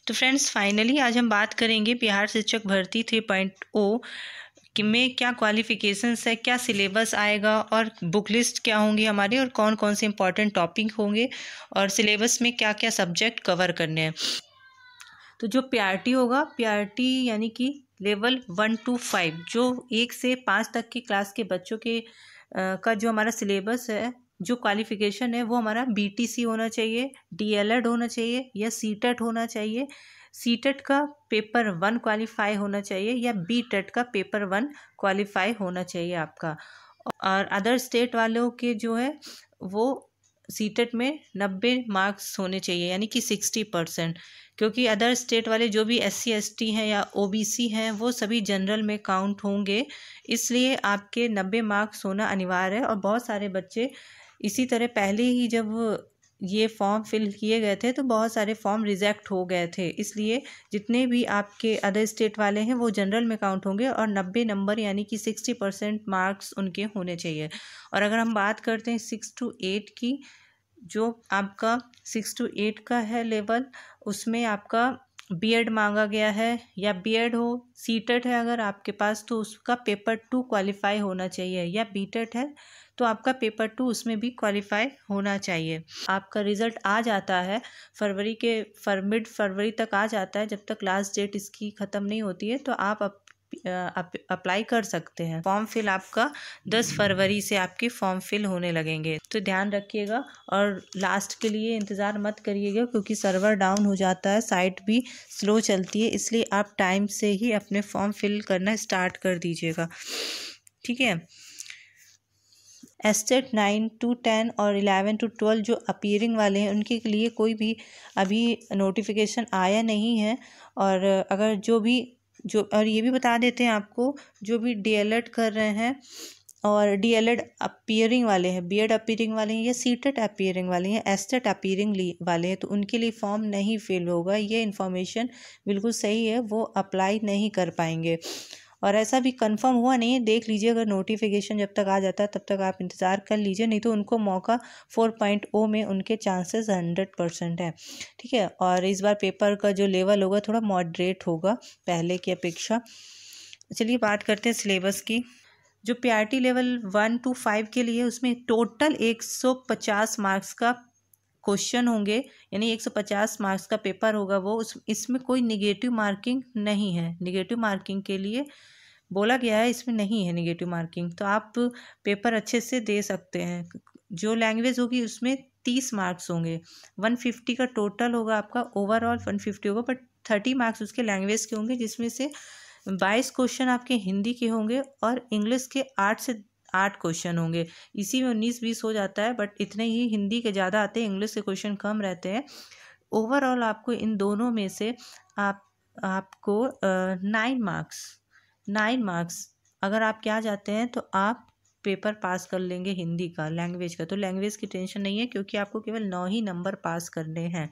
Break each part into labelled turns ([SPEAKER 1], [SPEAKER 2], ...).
[SPEAKER 1] तो friends finally आज हम बात करेंगे बिहार शिक्षक भर्ती 3.0 कि में क्या क्वालिफिकेशंस है, क्या सिलेबस आएगा और बुक लिस्ट क्या होंगी हमारी और कौन कौन से इंपॉर्टेंट टॉपिक होंगे और सिलेबस में क्या क्या सब्जेक्ट कवर करने हैं। तो जो पीआरटी होगा, पीआरटी यानी कि लेवल 1 to 5 जो 1 से 5 तक की क्लास के बच्चों के का जो हमारा सिलेबस है, जो क्वालिफिकेशन है वो हमारा बीटीसी होना चाहिए, डीएलएड होना चाहिए या सीटेट होना चाहिए। सीटेट का पेपर 1 क्वालिफाई होना चाहिए या बीटेट का पेपर 1 क्वालिफाई होना चाहिए आपका। और अदर स्टेट वालों के जो है वो सीटेट में 90 मार्क्स होने चाहिए यानी कि 60%, क्योंकि अदर स्टेट वाले जो भी SC ST हैं या OBC हैं वो सभी जनरल में काउंट होंगे, इसलिए आपके 90 मार्क्स होना अनिवार्य है। और बहुत सारे बच्चे इसी तरह पहले ही जब ये फॉर्म फिल किए गए थे तो बहुत सारे फॉर्म रिजेक्ट हो गए थे, इसलिए जितने भी आपके अदर स्टेट वाले हैं वो जनरल में काउंट होंगे और 90 नंबर यानी कि 60% मार्क्स उनके होने चाहिए। और अगर हम बात करते हैं 6 to 8 की, जो आपका 6 to 8 का है लेवल, उसमें आपका बीएड मांगा गया है या बीएड हो, सीटेट है अगर आपके पास तो उसका पेपर 2 क्वालिफाई होना चाहिए, या बीटेट है तो आपका पेपर 2 उसमें भी क्वालिफाई होना चाहिए। आपका रिज़ल्ट आ जाता है फरवरी के मिड फरवरी तक आ जाता है, जब तक लास्ट डेट इसकी ख़त्म नहीं होती है तो आप अप्लाई कर सकते हैं। फॉर्म फिल आपका 10 फरवरी से आपके फॉर्म फिल होने लगेंगे, तो ध्यान रखिएगा और लास्ट के लिए इंतज़ार मत करिएगा क्योंकि सर्वर डाउन हो जाता है, साइट भी स्लो चलती है, इसलिए आप टाइम से ही अपने फॉर्म फिल करना स्टार्ट कर दीजिएगा, ठीक है। एस्टेट 9 to 10 और 11 to 12 जो अपीयरिंग वाले हैं उनके लिए कोई भी अभी नोटिफिकेशन आया नहीं है। और अगर जो और ये भी बता देते हैं आपको, जो भी डीएलएड कर रहे हैं और डीएलएड अपीयरिंग वाले हैं, बीएड अपीयरिंग वाले हैं या सीटेट अपीयरिंग वाले हैं, एस्टेट अपीयरिंग वाले हैं, तो उनके लिए फॉर्म नहीं फिल होगा। ये इन्फॉर्मेशन बिल्कुल सही है, वो अप्लाई नहीं कर पाएंगे। और ऐसा भी कंफर्म हुआ नहीं है, देख लीजिए, अगर नोटिफिकेशन जब तक आ जाता है तब तक आप इंतज़ार कर लीजिए, नहीं तो उनको मौका 4.0 में उनके चांसेस 100% है, ठीक है। और इस बार पेपर का जो लेवल होगा थोड़ा मॉडरेट होगा पहले की अपेक्षा। चलिए बात करते हैं सिलेबस की। जो पीआरटी लेवल 1 to 5 के लिए उसमें टोटल 150 मार्क्स का क्वेश्चन होंगे, यानी 150 मार्क्स का पेपर होगा वो। इसमें कोई निगेटिव मार्किंग नहीं है, निगेटिव मार्किंग के लिए बोला गया है, इसमें नहीं है निगेटिव मार्किंग, तो आप पेपर अच्छे से दे सकते हैं। जो लैंग्वेज होगी उसमें 30 मार्क्स होंगे, 150 का टोटल होगा आपका, ओवरऑल 150 होगा, बट 30 मार्क्स उसके लैंग्वेज के होंगे, जिसमें से 22 क्वेश्चन आपके हिंदी के होंगे और इंग्लिश के 8 से 8 क्वेश्चन होंगे। इसी में 19-20 हो जाता है, बट इतने ही हिंदी के ज़्यादा आते हैं, इंग्लिश के क्वेश्चन कम रहते हैं। ओवरऑल आपको इन दोनों में से आपको 9 मार्क्स अगर आप क्या जाते हैं तो आप पेपर पास कर लेंगे हिंदी का, लैंग्वेज का। तो लैंग्वेज की टेंशन नहीं है क्योंकि आपको केवल 9 ही नंबर पास करने हैं।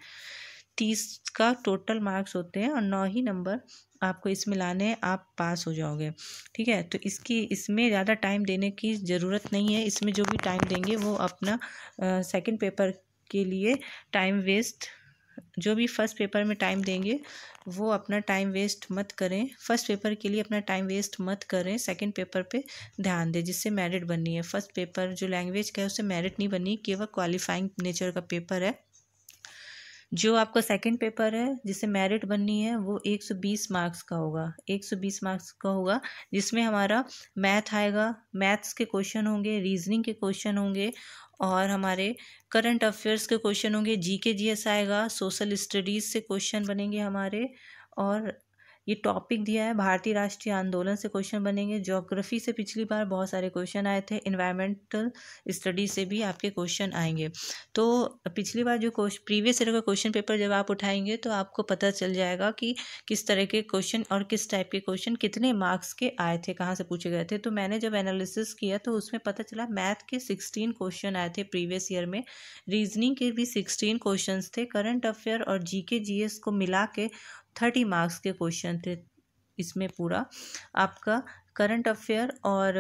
[SPEAKER 1] 30 का टोटल मार्क्स होते हैं और 9 ही नंबर आपको इसमें लाने हैं, आप पास हो जाओगे, ठीक है। तो इसमें ज़्यादा टाइम देने की ज़रूरत नहीं है। इसमें जो भी टाइम देंगे वो अपना सेकंड पेपर के लिए टाइम वेस्ट, जो भी फर्स्ट पेपर में टाइम देंगे वो अपना टाइम वेस्ट मत करें, फर्स्ट पेपर के लिए अपना टाइम वेस्ट मत करें, सेकंड पेपर पे ध्यान दें जिससे मेरिट बननी है। फर्स्ट पेपर जो लैंग्वेज का है उससे मेरिट नहीं बननी, केवल क्वालिफाइंग नेचर का पेपर है। जो आपका सेकंड पेपर है जिससे मेरिट बननी है वो 120 मार्क्स का होगा, 120 मार्क्स का होगा, जिसमें हमारा मैथ आएगा, मैथ्स के क्वेश्चन होंगे, रीजनिंग के क्वेश्चन होंगे और हमारे करंट अफेयर्स के क्वेश्चन होंगे, जीके जीएस आएगा, सोशल स्टडीज़ से क्वेश्चन बनेंगे हमारे, और ये टॉपिक दिया है भारतीय राष्ट्रीय आंदोलन से क्वेश्चन बनेंगे। ज्योग्राफी से पिछली बार बहुत सारे क्वेश्चन आए थे, इन्वायरमेंटल स्टडी से भी आपके क्वेश्चन आएंगे। तो पिछली बार जो प्रीवियस ईयर का क्वेश्चन पेपर जब आप उठाएंगे तो आपको पता चल जाएगा कि किस तरह के क्वेश्चन और किस टाइप के क्वेश्चन कितने मार्क्स के आए थे, कहाँ से पूछे गए थे। तो मैंने जब एनालिसिस किया तो उसमें पता चला मैथ के 16 क्वेश्चन आए थे प्रीवियस ईयर में, रीजनिंग के भी 16 क्वेश्चन थे, करंट अफेयर और जीके जीएस को मिला के 30 मार्क्स के क्वेश्चन थे। इसमें पूरा आपका करंट अफेयर और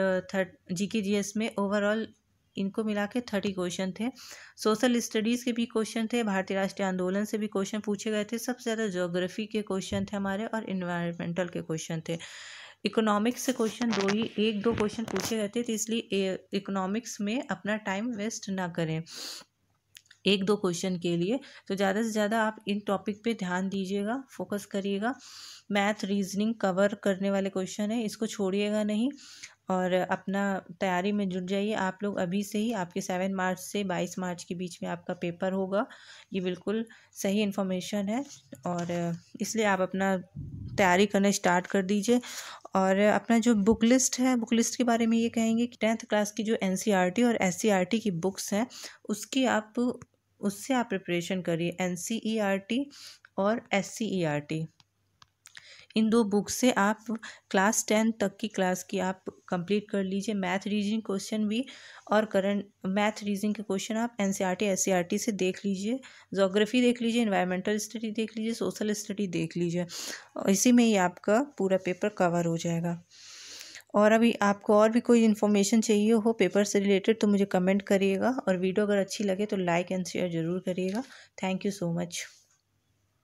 [SPEAKER 1] जीके जीएस में ओवरऑल इनको मिला के 30 क्वेश्चन थे। सोशल स्टडीज़ के भी क्वेश्चन थे, भारतीय राष्ट्रीय आंदोलन से भी क्वेश्चन पूछे गए थे। सबसे ज़्यादा ज्योग्राफी के क्वेश्चन थे हमारे, और इन्वायरमेंटल के क्वेश्चन थे। इकोनॉमिक्स से क्वेश्चन एक दो क्वेश्चन पूछे गए थे, तो इसलिए इकोनॉमिक्स में अपना टाइम वेस्ट ना करें एक दो क्वेश्चन के लिए। तो ज़्यादा से ज़्यादा आप इन टॉपिक पे ध्यान दीजिएगा, फोकस करिएगा। मैथ रीजनिंग कवर करने वाले क्वेश्चन है, इसको छोड़िएगा नहीं, और अपना तैयारी में जुट जाइए आप लोग अभी से ही। आपके 7 मार्च से 22 मार्च के बीच में आपका पेपर होगा, ये बिल्कुल सही इन्फॉर्मेशन है, और इसलिए आप अपना तैयारी करना स्टार्ट कर दीजिए। और अपना जो बुक लिस्ट है, बुक लिस्ट के बारे में ये कहेंगे कि 10th क्लास की जो NCERT और SCERT की बुक्स हैं उससे आप प्रिपरेशन करिए। NCERT और SCERT, इन दो बुक से आप क्लास 10 तक की क्लास की आप कंप्लीट कर लीजिए। मैथ रीजनिंग क्वेश्चन भी और करंट मैथ रीजनिंग के क्वेश्चन आप NCERT SCERT से देख लीजिए। ज्योग्राफी देख लीजिए, इन्वायरमेंटल स्टडी देख लीजिए, सोशल स्टडी देख लीजिए, और इसी में ही आपका पूरा पेपर कवर हो जाएगा। और अभी आपको और भी कोई इन्फॉर्मेशन चाहिए हो पेपर से रिलेटेड तो मुझे कमेंट करिएगा, और वीडियो अगर अच्छी लगे तो लाइक एंड शेयर ज़रूर करिएगा। Thank you so much.